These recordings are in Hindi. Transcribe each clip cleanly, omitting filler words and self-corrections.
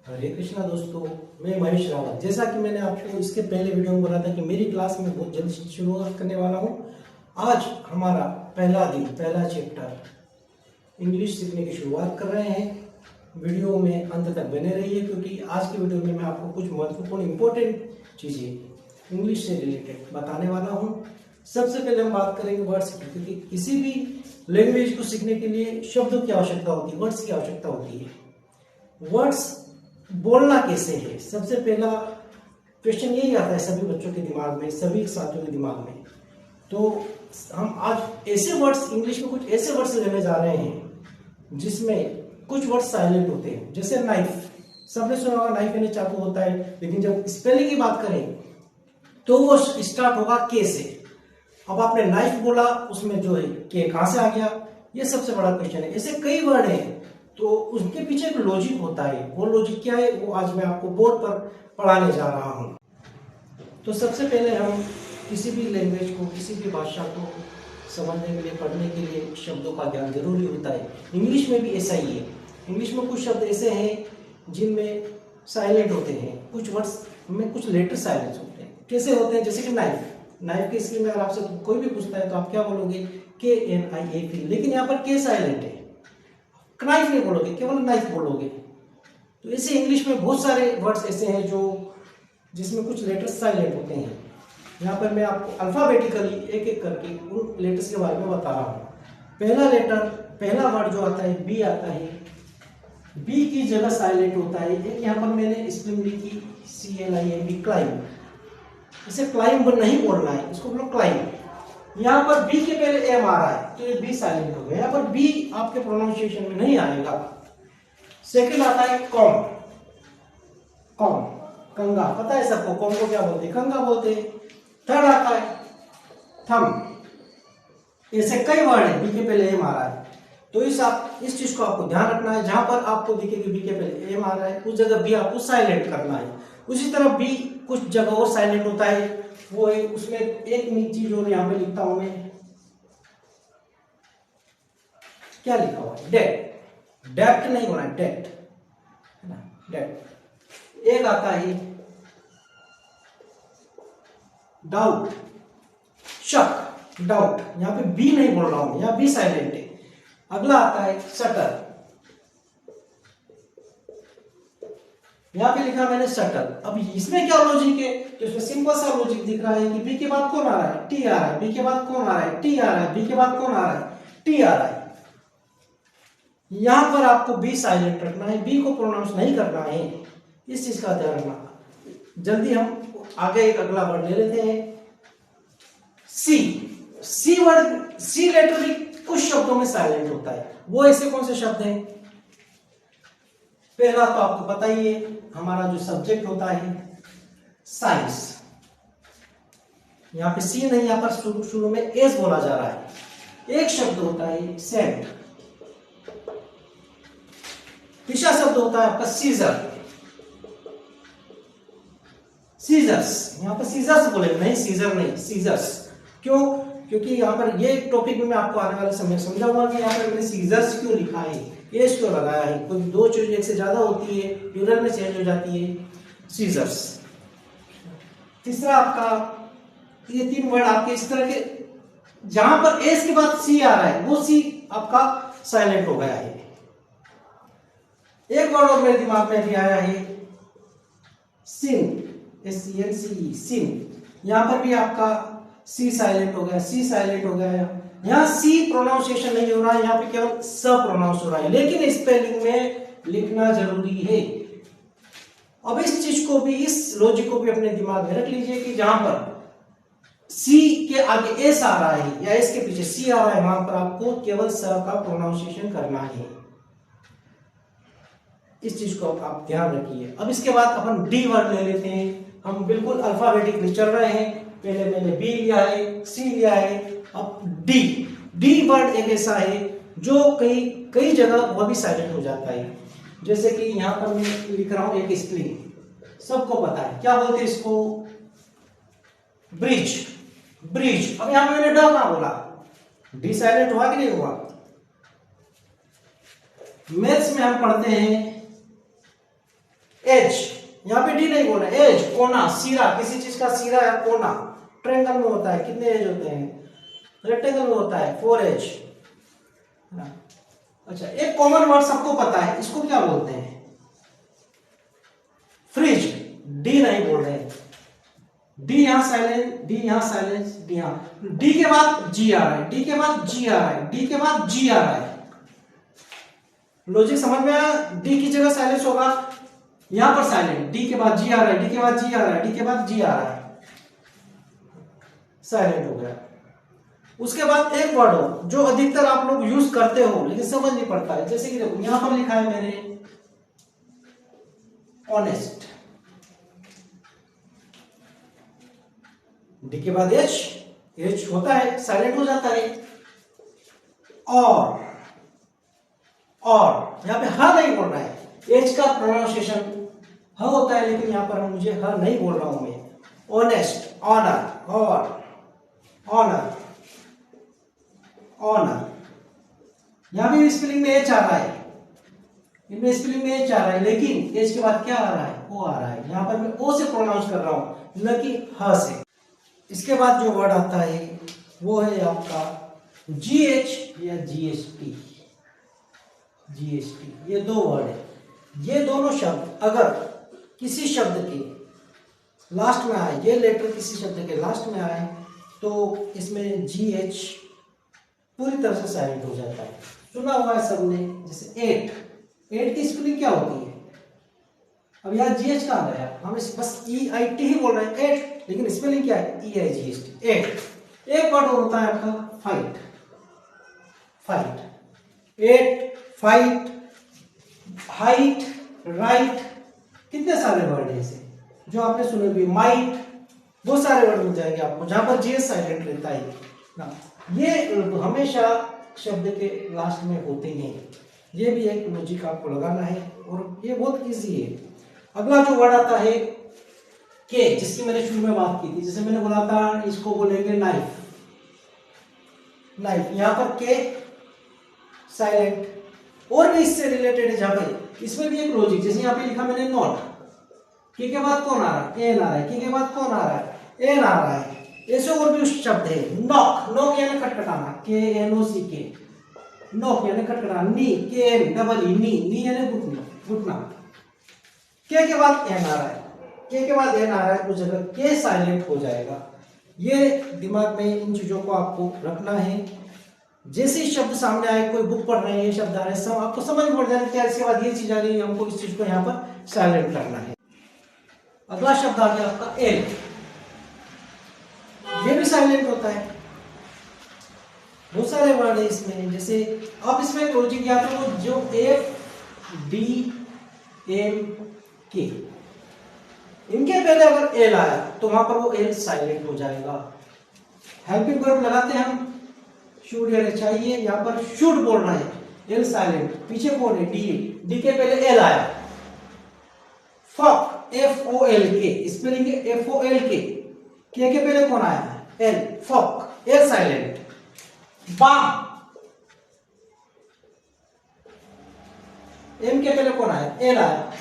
हरे कृष्णा दोस्तों, मैं महेश रावत। जैसा कि मैंने आपको इसके पहले वीडियो में बोला था कि मेरी क्लास में बहुत जल्द शुरुआत करने वाला हूँ। आज हमारा पहला दिन, पहला चैप्टर इंग्लिश सीखने की शुरुआत कर रहे हैं। वीडियो में अंत तक बने रहिए क्योंकि आज की वीडियो में मैं आपको कुछ महत्वपूर्ण इंपॉर्टेंट चीज़ें इंग्लिश से रिलेटेड बताने वाला हूँ। सबसे पहले हम बात करेंगे वर्ड्स की, क्योंकि किसी भी लैंग्वेज को सीखने के लिए शब्दों की आवश्यकता होती है, वर्ड्स की आवश्यकता होती है। वर्ड्स बोलना कैसे है, सबसे पहला क्वेश्चन यही आता है सभी बच्चों के दिमाग में, सभी साथियों के दिमाग में। तो हम आज ऐसे वर्ड्स, इंग्लिश में कुछ ऐसे वर्ड्स लेने जा रहे हैं जिसमें कुछ वर्ड्स साइलेंट होते हैं। जैसे नाइफ, सबने सुना होगा नाइफ यानी चाकू होता है, लेकिन जब स्पेलिंग की बात करें तो वो स्टार्ट होगा के से। अब आपने नाइफ बोला, उसमें जो है के कहां से आ गया, ये सबसे बड़ा क्वेश्चन है। ऐसे कई वर्ड हैं तो उसके पीछे एक लॉजिक होता है। वो लॉजिक क्या है, वो आज मैं आपको बोर्ड पर पढ़ाने जा रहा हूं। तो सबसे पहले हम किसी भी लैंग्वेज को, किसी भी भाषा को समझने के लिए, पढ़ने के लिए शब्दों का ज्ञान जरूरी होता है। इंग्लिश में भी ऐसा ही है। इंग्लिश में कुछ शब्द ऐसे हैं जिनमें साइलेंट होते हैं, कुछ वर्ड्स में कुछ लेटर साइलेंट होते हैं। कैसे होते हैं, जैसे कि नाइफ। नाइफ के स्क्रीन में अगर आपसे कोई भी पूछता है तो आप क्या बोलोगे, KNIF, लेकिन यहाँ पर के साइलेंट है, नाइफ नहीं बोलोगे, केवल नाइफ बोलोगे। तो ऐसे इंग्लिश में बहुत सारे वर्ड्स ऐसे हैं जो जिसमें कुछ लेटर्स साइलेंट होते हैं। यहाँ पर मैं आपको अल्फाबेटिकली एक एक करके उन लेटर्स के बारे में बता रहा हूँ। पहला लेटर, पहला वर्ड जो आता है बी आता है। बी की जगह साइलेंट होता है। एक यहाँ पर मैंने स्पेलिंग लिखी CLIMB, क्लाइम। इसे क्लाइम नहीं बोलना है, इसको बोलो क्लाइम। यहाँ पर बी के पहले एम आ रहा है तो ये बी साइलेंट हो गया। यहाँ पर बी आपके प्रोनाउंसिएशन में नहीं आएगा। सेकंड आता है कॉम। कॉम, कंगा, पता है सबको कॉम को क्या बोलते हैं, कंगा बोलते हैं। थर्ड आता है थम। ऐसे कई वर्ड है, बी के पहले एम आ रहा है तो इस चीज को आपको ध्यान रखना है। जहां पर आपको दिखे कि बी के पहले एम आ रहा है उस जगह बी आपको साइलेंट करना है। उसी तरह बी कुछ जगह और साइलेंट होता है, वो है उसमें एक चीज और यहाँ पे लिखता हूं मैं, क्या लिखा हुआ है, डेट। डेप्ट नहीं होना, डेट, डेट। एक आता है डाउट, शक, डाउट। यहां पे बी नहीं बोल रहा हूं, यहां बी साइलेंट है। अगला आता है शटर। यहां पे लिखा मैंने शटर। अब इसमें क्या लॉजिक है, तो इसमें सिंपल सा लॉजिक दिख रहा है कि बी के बाद कौन आ रहा है, टी आ रहा है। बी के बाद कौन आ रहा है, टी आ रहा है। बी के बाद कौन आ रहा है, टी आ रहा है। यहां पर आपको बी साइलेंट रखना है, बी को प्रोनाउंस नहीं करना है, इस चीज का ध्यान रखना। जल्दी हम आगे एक अगला वर्ड ले लेते हैं, सी। सी वर्ड, सी लेटर भी कुछ शब्दों में साइलेंट होता है। वो ऐसे कौन से शब्द हैं, पहला तो आपको पता ही है, हमारा जो सब्जेक्ट होता है साइंस। यहां पे सी नहीं, यहां पर शुरू में एस बोला जा रहा है। एक शब्द होता है सेंट। तीसरा शब्द होता है आपका सीजर, सीजर्स। यहां पर सीजर्स बोले, नहीं सीजर नहीं, सीजर्स। क्यों, क्योंकि यहाँ पर ये टॉपिक में मैं आपको आने वाले समय समझाऊंगा कि यहाँ पर मैंने सीजर्स क्यों लिखा है, एस क्यों लगाया है। कोई दो चीज एक से ज्यादा होती है, प्लूरल में चेंज हो जाती है, सीजर्स। तीसरा आपका, ये तीन वर्ड आपके इस तरह के, जहां पर एस के बाद सी आ रहा है वो सी आपका साइलेंट हो गया है। एक वर्ड और मेरे दिमाग में भी आया है, सिन, SCNCE, सिन। यहां पर भी आपका सी साइलेंट हो गया, सी साइलेंट हो गया। यहां सी प्रोनाउंसिएशन नहीं हो रहा है, यहां पे केवल स प्रोनाउंस हो रहा है, लेकिन स्पेलिंग में लिखना जरूरी है। अब इस चीज को भी, इस लॉजिक को भी अपने दिमाग में रख लीजिए कि जहां पर सी के आगे एस आ रहा है या एस के पीछे सी आ रहा है, वहां पर आपको केवल स का प्रोनाउंसिएशन करना है। इस चीज को आप ध्यान रखिए। अब इसके बाद अपन डी वर्ड ले लेते हैं। हम बिल्कुल अल्फाबेटिकली चल रहे हैं, पहले मैंने बी लिया है, सी लिया है, अब डी। डी वर्ड एक ऐसा है जो कई जगह वह भी साइलेंट हो जाता है। जैसे कि यहां पर मैं लिख रहा हूं एक स्प्रिंग, सबको पता है, क्या बोलते हैं इसको, ब्रिज, ब्रिज। अब यहां पर मैंने ड कहां बोला, डी साइलेंट हुआ कि नहीं हुआ। मैथ्स में हम पढ़ते हैं एज, यहाँ पे डी नहीं बोलना, एज कोना, सिरा, किसी चीज का सिरा या कोना। ट्रायंगल में होता है कितने एज होते हैं, रेक्टेंगल में होता है 4 एज। अच्छा, एक कॉमन वर्ड सबको पता है, इसको क्या बोलते हैं, फ्रिज। डी नहीं बोल रहे, डी यहां साइलेंट, डी यहां साइलेंस, डी यहां, डी के बाद जी आ रहा है, डी के बाद जी आ रहा है, डी के बाद जी आ रहा है। लॉजिक समझ में आया, डी की जगह साइलेंस होगा, यहां पर साइलेंट, डी के बाद जी आ रहा है, डी के बाद जी आ रहा है, डी के बाद जी आ रहा है, साइलेंट हो गया। उसके बाद एक वर्ड हो जो अधिकतर आप लोग यूज करते हो लेकिन समझ नहीं पड़ता है, जैसे कि देखो यहां पर लिखा है मैंने ऑनेस्ट, डी के बाद एच, एच होता है साइलेंट हो जाता है। और यहां पे ह नहीं बोल रहा है, एच का प्रोनाउंसिएशन ह होता है, लेकिन यहां पर मुझे ह नहीं बोल रहा हूं मैं। ऑनेस्ट, ऑनर, और ऑनर, ऑनर, यहां भी स्पेलिंग में एच आ रहा है, इनमें स्पेलिंग में एच आ रहा है, लेकिन एच के बाद क्या आ रहा है, ओ आ रहा है। यहां पर मैं ओ से प्रोनाउंस कर रहा हूं, न कि ह से। इसके बाद जो वर्ड आता है वो है आपका GH या GST। GST, ये दो वर्ड है। ये दोनों शब्द अगर किसी शब्द के लास्ट में आए, ये लेटर किसी शब्द के लास्ट में आए, तो इसमें GH पूरी तरह से साइलेंट हो जाता है। सुना हुआ है सबने, जैसे एट, एट की स्पेलिंग क्या होती है, अब यहाँ GH कहाँ गया, हम बस EIT ही बोल रहे हैं एट, लेकिन स्पेलिंग क्या है, EIGHT, एट। एक वर्ड होता है आपका fight, fight, eight, fight, height, right, कितने सारे वर्ड हैं ऐसे जो आपने सुने भी, माइट, बहुत सारे वर्ड मिल जाएंगे आपको जहां पर GH साइलेंट रहता है ना। ये हमेशा शब्द के लास्ट में होते हैं, ये भी एक लॉजिक आपको लगाना है और ये बहुत इजी है। अगला जो वर्ड आता है के, जिसकी मैंने शुरू में बात की थी, जैसे मैंने बोला था इसको बोलेंगे नाइफ, नाइफ, यहां पर के साइलेंट। और भी इससे रिलेटेड है जहां पे, इसमें भी एक लॉजिक, जैसे यहां पे लिखा मैंने नॉट, के बाद कौन आ रहा है, एन आ रहा है, के बाद कौन आ रहा है, एन आ रहा है। ऐसे और भी शब्द है, नॉक, नॉक यानी खटखटाना, KNOCK, नॉक यानी खटखटाना, नी, KN नी, नी यानी घुटना, घुटना। के बाद एन आ रहा है, के बाद एन आ रहा है, उस जगह के साइलेंट हो जाएगा। ये दिमाग में इन चीजों को आपको रखना है। जैसे ही शब्द सामने आए, कोई बुक पढ़ रहे हैं, ये शब्द आ रहे हैं, सब आपको समझ पड़ जाए क्या, इसके बाद ये चीज आ रही है, हमको इस चीज को यहाँ पर साइलेंट करना है। अगला शब्द आ गया आपका एल, ये भी साइलेंट होता है। बहुत सारे वर्ड है इसमें, जैसे आप इसमें लॉजिक याद रखो, जो FDMK, इनके पहले अगर एल आया तो वहां पर वो एल साइलेंट हो जाएगा। हेल्पिंग वर्ब लगाते हैं हम, शुड या चाहिए, यहां पर शुड बोल रहे हैं, एल साइलेंट, पीछे कौन है, डी, डी के पहले एल आया। फक, FOLK, स्पेलिंग है FOLK, के पहले कौन आया, L, fuck, L silent. Balm, M के पहले कौन आया, एल आया,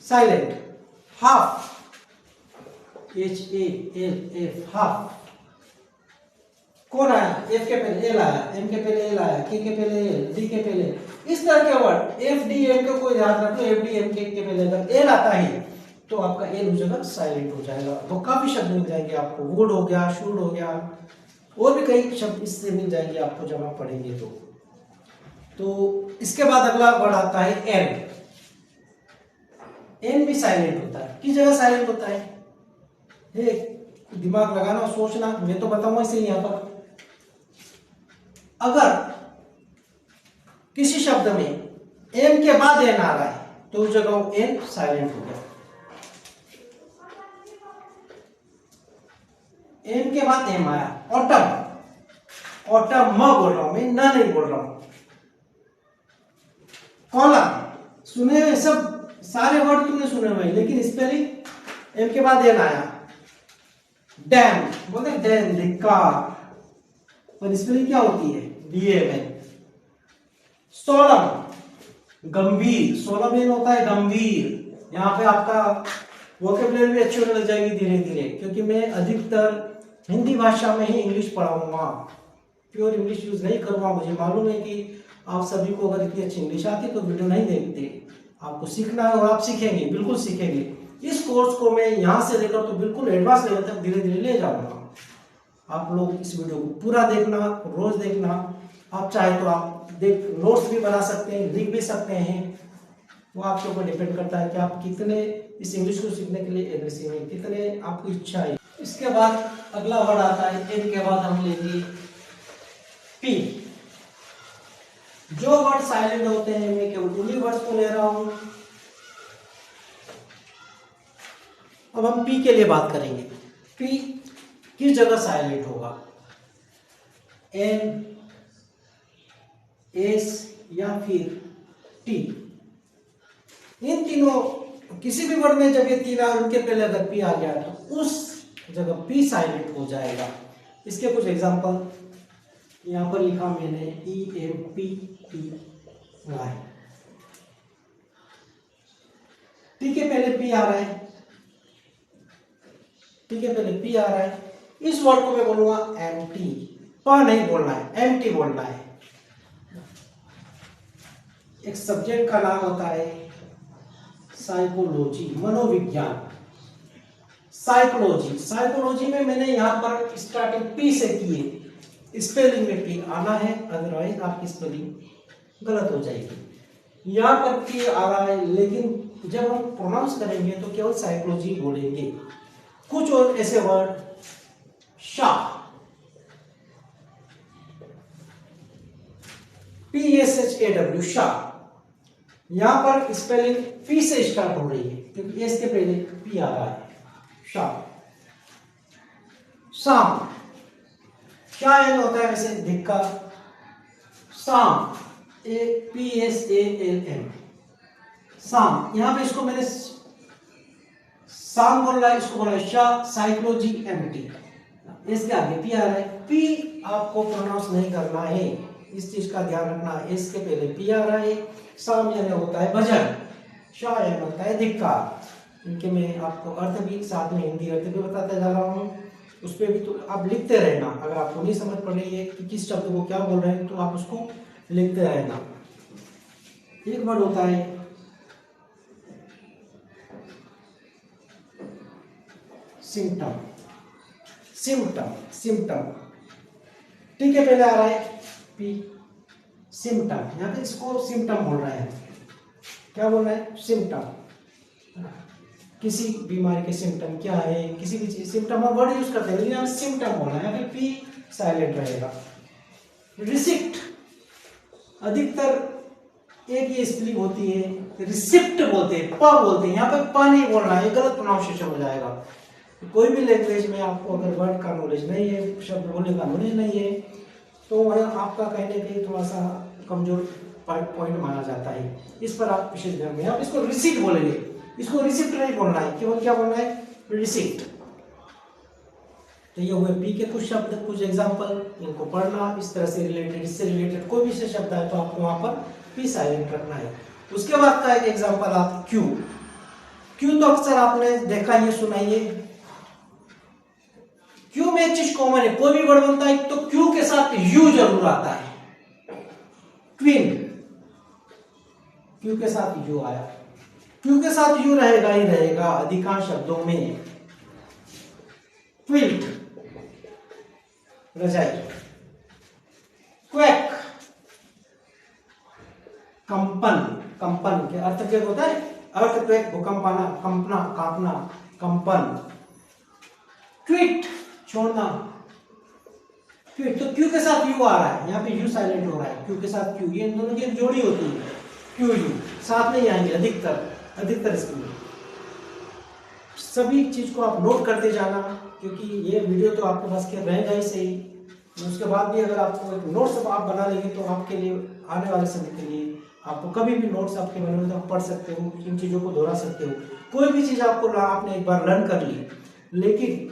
साइलेंट। हाफ, HALF, हाफ, कौन आया, एफ के पहले एल आया, एम के पहले एल आया, के पहले एल, डी के पहले, इस तरह के वर्ड FDM के कोई याद रखो, FDM के पहले अगर एल आता है तो आपका एल उस जगह साइलेंट हो जाएगा। तो काफी शब्द मिल जाएंगे आपको, वुड हो गया, शुड हो गया, और भी कई शब्द इससे मिल जाएंगे आपको जब आप पढ़ेंगे तो इसके बाद अगला वर्ड आता है एन। एन भी साइलेंट होता है, किस जगह साइलेंट होता है, दिमाग लगाना, सोचना, मैं तो बताऊंगा इसे यहां पर। अगर किसी शब्द में एम के बाद एन आ रहा है तो उस जगह एन साइलेंट हो गया। एम के बाद एम आया, ऑटम, ऑटम म बोल रहा हूं मैं, ना नहीं बोल रहा हूं। कॉलम, सुने हुए सब सारे वर्ड तुमने सुने हुए, लेकिन स्पेलिंग एम के बाद एन आया। डैम, बोलते डैम, धिक्कार, पर स्पेलिंग क्या होती है, DAM। सोलम, गंभीर, 16 में होता है गंभीर। यहाँ पे आपका वोकेबुलरी भी अच्छी होने लग जाएगी धीरे धीरे, क्योंकि मैं अधिकतर हिंदी भाषा में ही इंग्लिश पढ़ाऊंगा, प्योर इंग्लिश यूज नहीं करूंगा। मुझे मालूम है कि आप सभी को अगर इतनी अच्छी इंग्लिश आती तो वीडियो नहीं देखते। आपको सीखना है और आप सीखेंगे, बिल्कुल सीखेंगे। इस कोर्स को मैं यहाँ से लेकर तो बिल्कुल एडवांस लेवल तक धीरे धीरे ले जाऊंगा। आप लोग इस वीडियो को पूरा देखना, रोज देखना। आप चाहे तो आप नोट्स भी बना सकते हैं, लिख भी सकते हैं। वो आपके ऊपर डिपेंड करता है कि आप कितने इस इंग्लिश को सीखने के लिए एग्रेसिव है, कितने आपको इच्छा है। इसके बाद अगला वर्ड आता है, एन के बाद हम लेंगे पी। जो वर्ड साइलेंट होते हैं मैं केवल उन्हीं वर्ड्स को ले रहा हूं। अब हम पी के लिए बात करेंगे। पी किस जगह साइलेंट होगा, एन, एस या फिर टी। इन तीनों किसी भी वर्ड में जब ये तीन आए उनके पहले अगर पी आ गया तो उस जगह पी साइलेंट हो जाएगा। इसके कुछ एग्जांपल यहां पर लिखा मैंने, EMPT वाई। टी के पहले पी आ रहा है, टी के पहले पी आ रहा है। इस वर्ड को मैं बोलूंगा एम्प्टी। प नहीं बोलना है, एम्प्टी बोलना है। एक सब्जेक्ट का नाम होता है साइकोलॉजी, मनोविज्ञान। साइकोलॉजी, साइकोलॉजी में मैंने यहां पर स्टार्टिंग पी से किए। स्पेलिंग में पी आना है, अदरवाइज आपकी स्पेलिंग गलत हो जाएगी। यहां पर पी आ रहा है, लेकिन जब हम प्रोनाउंस करेंगे तो केवल साइकोलॉजी बोलेंगे। कुछ और ऐसे वर्ड, शाह, PSHAW, शाह। यहां पर स्पेलिंग पी से स्टार्ट हो रही है क्योंकि एस के पहले पी आ रहा है। शाह, शाम, शायद होता है वैसे धिक्का। शाम, PSALM, शाम। यहां पे इसको मैंने शाम बोल रहा है, इसको बोला है शाह। साइकोलॉजी एमटी, इसके आगे पी आ रहा है। पी आपको प्रोनाउंस नहीं करना है, इस चीज का ध्यान रखना है। इसके पहले पी आ रहा है। शाम यानी होता है भजन, शाह यानी होता है धिक्कार। इनके मैं आपको अर्थ भी साथ में हिंदी अर्थ भी बताता जा रहा हूँ। उस पर भी तो आप लिखते रहना। अगर आपको नहीं समझ पड़ रही है कि किस शब्द को क्या बोल रहे हैं तो आप उसको लिखते रहना। एक वर्ड होता है सिम्टम, सिम्टम, सिम्टम। टी के पहले आ रहा है पी, सिम्टम। यहाँ पे इसको सिम्टम बोल रहे हैं। क्या बोल रहे हैं, सिम्टम। किसी बीमारी के सिम्टम क्या है, किसी भी चीज सिम्टम हम वर्ड यूज करते हैं, लेकिन यहाँ सिम्टम बोलना है, यहाँ पे पी साइलेंट रहेगा। रिसिप्ट, अधिकतर एक ही स्पेलिंग होती है, रिसिप्ट बोलते हैं, प बोलते हैं। यहाँ पे प नहीं बोलना है, गलत प्रोनाउंसिएशन हो जाएगा। कोई भी लैंग्वेज में आपको अगर वर्ड का नॉलेज नहीं है, शब्द बोलने का नॉलेज नहीं है, तो वह आपका कहने के थोड़ा सा कमजोर पॉइंट माना जाता है। इस पर आप विशेष ध्यान दें। आप इसको रिसिप्ट बोलेंगे, इसको रिसिप्ट नहीं बोलना है, केवल क्या बोलना है, रिसिप्ट। तो ये हुए पी के कुछ शब्द, कुछ एग्जांपल। इनको पढ़ना, इस तरह से रिलेटेड, इससे रिलेटेड कोई भी शब्द है तो आपको वहां पर पी साइलेंट रखना है। उसके बाद का एक एग्जांपल आप क्यू। क्यू तो अक्सर आपने देखा ही सुना ही है। क्यू में एक चीज कॉमन है, कोई भी वर्ड बनता है तो क्यू के साथ यू जरूर आता है। क्वीन, क्यू के साथ यू आया, क्यू के साथ यू रहेगा ही रहेगा अधिकांश शब्दों में। क्विल्ट, रजाई। क्वैक, कंपन। कंपन के अर्थ क्या होता है, अर्थ क्वैक, भूकंप आना, कंपना, कांपना, कंपन। ट्वीट, छोड़ना। ट्वीट, तो क्यू के साथ यू आ रहा है, यहाँ पे यू साइलेंट हो रहा है, क्यू के साथ क्यू, ये इन दोनों की जोड़ी होती है, क्यू यू साथ में ही आएंगे अधिकतर इसमें। सभी चीज को आप नोट करते जाना, क्योंकि ये वीडियो तो आपके पास के रहेगा ही सही। उसके बाद भी अगर आपको एक नोट्स आप बना लेंगे तो आपके लिए आने वाले समय के लिए आपको कभी भी नोट्स आपके बने हुए तो आप पढ़ सकते हो, इन चीजों को दोहरा सकते हो। कोई भी चीज आपको आपने एक बार लर्न कर ली, लेकिन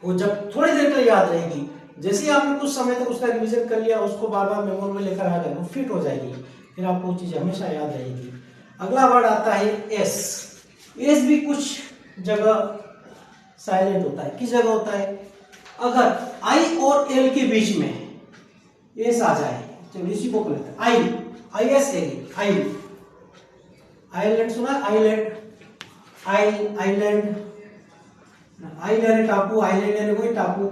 वो जब थोड़ी देर के लिए याद रहेगी, जैसे ही आपने कुछ समय तक उसका रिवीजन कर लिया, उसको बार बार मेमोरी में लेकर आ गए, वो फिट हो जाएगी। फिर आपको वो चीज़ हमेशा याद रहेगी। अगला वर्ड आता है एस। एस भी कुछ जगह साइलेंट होता है। किस जगह होता है? अगर आई और एल के बीच में एस आ जाए, चलो इसी को लेते हैं, I, I S L, I, island सुना? आइलैंड, आइलैंड, आइलैंड टापू, आइलैंड यानी कोई टापू,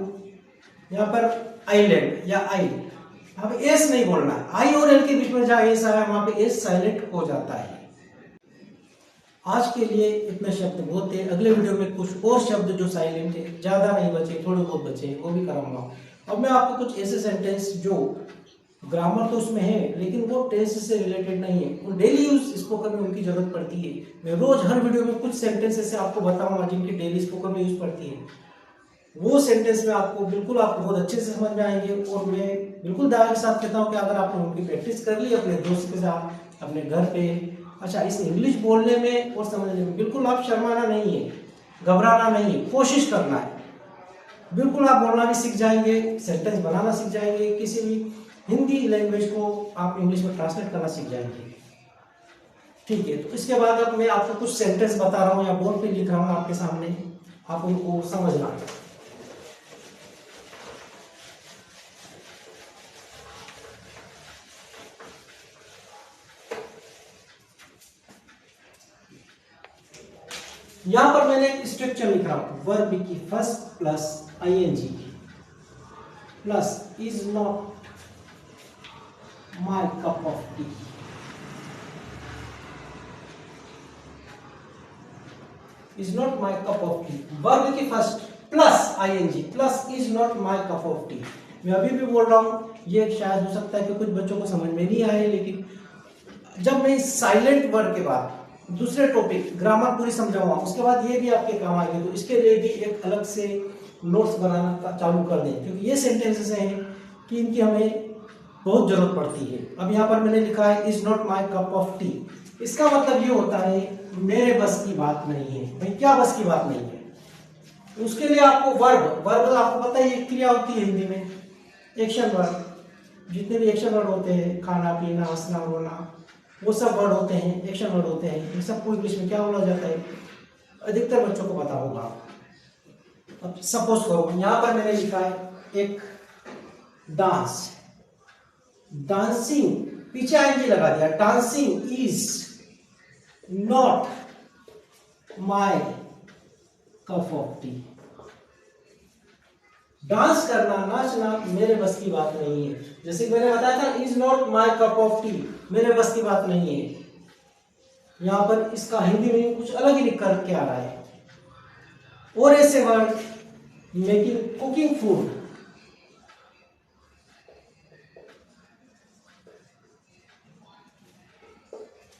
यहाँ पर आइलैंड या आई, यहाँ पे एस नहीं बोलना है। आई और एल के बीच में जहाँ एस आया वहां पे एस साइलेंट हो जाता है। आज के लिए इतने शब्द बहुत है। अगले वीडियो में कुछ और शब्द जो साइलेंट है, ज्यादा नहीं बचे, थोड़े बहुत बचे, वो भी कराऊंगा। अब मैं आपको कुछ ऐसे सेंटेंस जो ग्रामर तो उसमें है लेकिन वो टेंस से रिलेटेड नहीं है, वो डेली यूज स्पोकन में उनकी जरूरत पड़ती है। मैं रोज हर वीडियो में कुछ सेंटेंस ऐसे आपको बताऊंगा जिनकी डेली स्पोकन में यूज पड़ती है। वो सेंटेंस में आपको बहुत अच्छे से समझ में आएंगे। और मैं बिल्कुल दावे के साथ कहता हूँ कि अगर आपने उनकी प्रैक्टिस कर ली अपने दोस्त के साथ, अपने घर पे, अच्छा, इस इंग्लिश बोलने में और समझने में बिल्कुल आप शर्माना नहीं है, घबराना नहीं है, कोशिश करना है। बिल्कुल आप बोलना भी सीख जाएंगे, सेंटेंस बनाना सीख जाएंगे, किसी भी हिंदी लैंग्वेज को आप इंग्लिश में ट्रांसलेट करना सीख जाएंगे। ठीक है, तो इसके बाद अब मैं आपको कुछ सेंटेंस बता रहा हूँ या बोर्ड पे लिख रहा हूँ आपके सामने, आप उनको समझना। यहां पर मैंने स्ट्रक्चर लिख रहा हूं, वर्ब की first plus ING plus is not my cup of tea. Is not my cup of tea, verb की first plus ING plus is not my cup of tea. मैं अभी भी बोल रहा हूं, ये शायद हो सकता है कि कुछ बच्चों को समझ में नहीं आए, लेकिन जब मैं साइलेंट वर्ड के बाद दूसरे टॉपिक ग्रामर पूरी समझाऊंगा, उसके बाद ये भी आपके काम आएंगे, तो इसके लिए भी एक अलग से नोट्स बनाना चालू कर दें, क्योंकि ये सेंटेंसेस हैं कि इनकी हमें बहुत जरूरत पड़ती है। अब यहाँ पर मैंने लिखा है is not my cup of T. इसका मतलब ये होता है मेरे बस की बात नहीं है। भाई क्या बस की बात नहीं है? उसके लिए आपको वर्ब आपको पता है ये क्रिया होती है हिंदी में, एक्शन वर्ब। जितने भी एक्शन वर्ड होते हैं, खाना पीना, हंसना रोना, वो सब वर्ड होते हैं, एक्शन वर्ड होते हैं। इन सबको इंग्लिश में क्या बोला जाता है? अधिकतर बच्चों को पता होगा। अब सपोज करो यहां पर मैंने लिखा है एक डांस, डांसिंग, पीछे आईएनजी लगा दिया, dancing is not my cup of T. Dance करना, नाचना मेरे बस की बात नहीं है। जैसे कि मैंने बताया था is not my cup of T, मेरे बस की बात नहीं है। यहां पर इसका हिंदी में कुछ अलग ही लिख करके आ रहा है। और ऐसे वर्ड मेकिंग, कुकिंग फूड,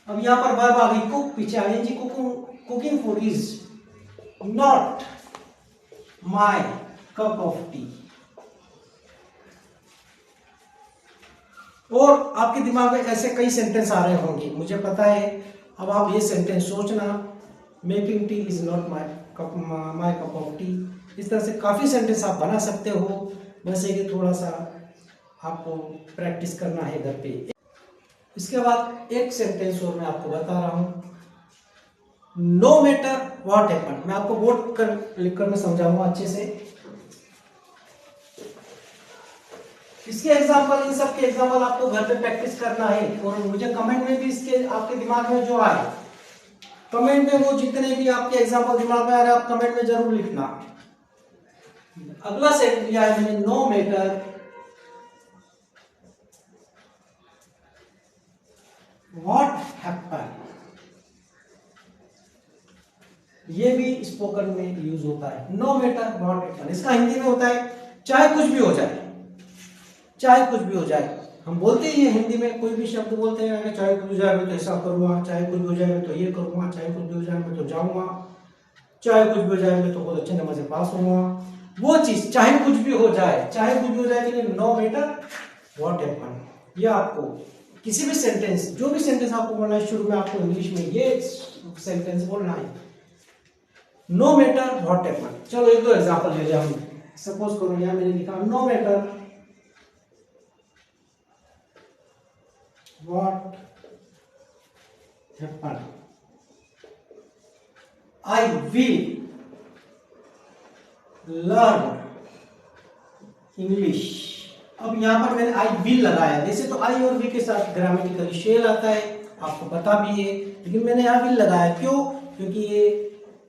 अब यहां पर वर्ब आ गई कुक, पीछे ING, cooking food is not my cup of tea. और आपके दिमाग में ऐसे कई सेंटेंस आ रहे होंगे, मुझे पता है। अब आप ये सेंटेंस सोचना, making tea is not my cup of T. इस तरह से काफी सेंटेंस आप बना सकते हो, वैसे कि थोड़ा सा आपको प्रैक्टिस करना है घर पे। इसके बाद एक सेंटेंस और मैं आपको बता रहा हूं, नो मैटर व्हाट हैपन। मैं आपको बोर्ड कर लिख कर मैं समझाऊंगा अच्छे से। इसके एग्जाम्पल, इन सब के एग्जाम्पल आपको घर पे प्रैक्टिस करना है। और मुझे कमेंट में भी इसके आपके दिमाग में जो आए, कमेंट में वो जितने भी आपके एग्जाम्पल दिमाग में आ रहे हैं, आप कमेंट में जरूर लिखना। अगला सेट लिया है मैंने, नो मैटर व्हाट हैपन। ये भी स्पोकन में यूज होता है, नो मैटर व्हाट हैपन। इसका हिंदी में होता है चाहे कुछ भी हो जाए, चाहे कुछ भी हो जाए। हम बोलते ही है हिंदी में, कोई भी शब्द बोलते हैं, चाहे कुछ हो जाए मैं तो ऐसा करूंगा, चाहे कुछ भी हो जाए मैं तो ये करूंगा, चाहे कुछ भी हो जाए मैं तो जाऊंगा, चाहे कुछ भी हो जाए मैं तो बहुत अच्छे नंबर से पास होऊंगा। वो चीज चाहे कुछ भी हो जाए, चाहे कुछ भी हो जाए, लेकिन नो मैटर व्हाट हैपन। ये आपको किसी भी सेंटेंस, जो भी सेंटेंस आपको बोलना है, शुरू में आपको इंग्लिश में ये सेंटेंस बोलना है, नो मैटर व्हाट हैपन। चलो एक दो एग्जांपल ले लिया हम। सपोज करो यहां मैंने लिखा no matter what happen. I will learn English. अब यहाँ पर मैंने आई विल लगाया, वैसे तो आई और वी के साथ ग्रामेटिकली शेल आता है, आपको पता भी है, लेकिन मैंने यहाँ विल लगाया। क्यों? क्योंकि ये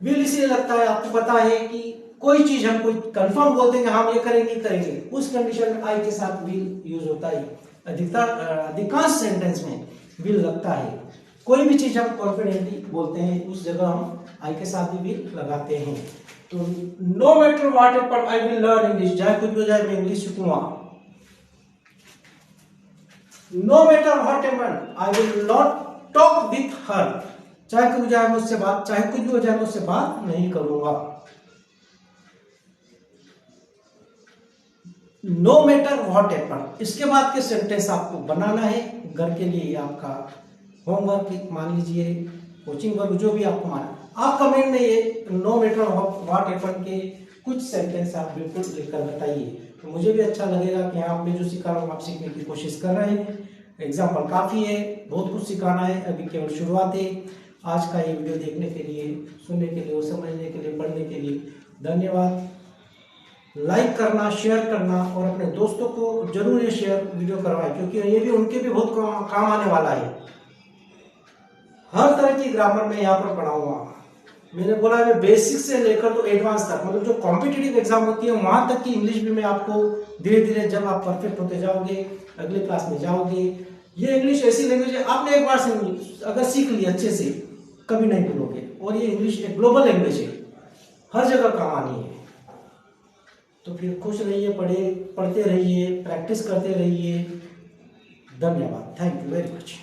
विल इसलिए लगता है, आपको पता है कि कोई चीज हम कोई कंफर्म बोलते हैं कि हम ये करेंगे, उस कंडीशन में आई के साथ विल यूज होता है। अधिकांश सेंटेंस में विल लगता है। कोई भी चीज हम कॉन्फिडेंटली बोलते हैं उस जगह हम आई के साथ भी विल लगाते हैं। तो no matter what happen I will learn English, चाहे कुछ भी हो जाए मैं इंग्लिश सीखूंगा। No matter what happen I will not talk with her, चाहे कुछ हो जाए मुझसे बात, चाहे कुछ भी हो जाए मुझसे बात नहीं करूंगा। नो मैटर व्हाट हैपन, इसके बाद के सेंटेंस आपको बनाना है, घर के लिए आपका होमवर्क मान लीजिए, कोचिंग वर्क जो भी आपको माना। आप कमेंट में ये नो मैटर व्हाट हैपन के कुछ सेंटेंस आप बिल्कुल लिखकर बताइए, तो मुझे भी अच्छा लगेगा कि आप में जो सिखा रहा हूँ आप सीखने की कोशिश कर रहे हैं। एग्जाम्पल काफ़ी है, बहुत कुछ सिखाना है, अभी केवल शुरुआत है। आज का ये वीडियो देखने के लिए, सुनने के लिए और समझने के लिए, पढ़ने के लिए धन्यवाद। लाइक करना, शेयर करना और अपने दोस्तों को जरूर ये शेयर वीडियो करवाएं, क्योंकि ये भी उनके भी बहुत काम आने वाला है। हर तरह की ग्रामर में यहाँ पर पढ़ाऊंगा। मैंने बोला है बेसिक से लेकर तो एडवांस तक, मतलब जो कॉम्पिटिटिव एग्जाम होती है वहां तक की इंग्लिश भी मैं आपको धीरे धीरे, जब आप परफेक्ट होते जाओगे, अगले क्लास में जाओगे, ये इंग्लिश ऐसी लैंग्वेज है आपने एक बार से अगर सीख ली अच्छे से कभी नहीं भूलोगे। और ये इंग्लिश एक ग्लोबल लैंग्वेज है, हर जगह काम आनी है। तो फिर खुश रहिए, पढ़ते रहिए, प्रैक्टिस करते रहिए। धन्यवाद, थैंक यू वेरी मच।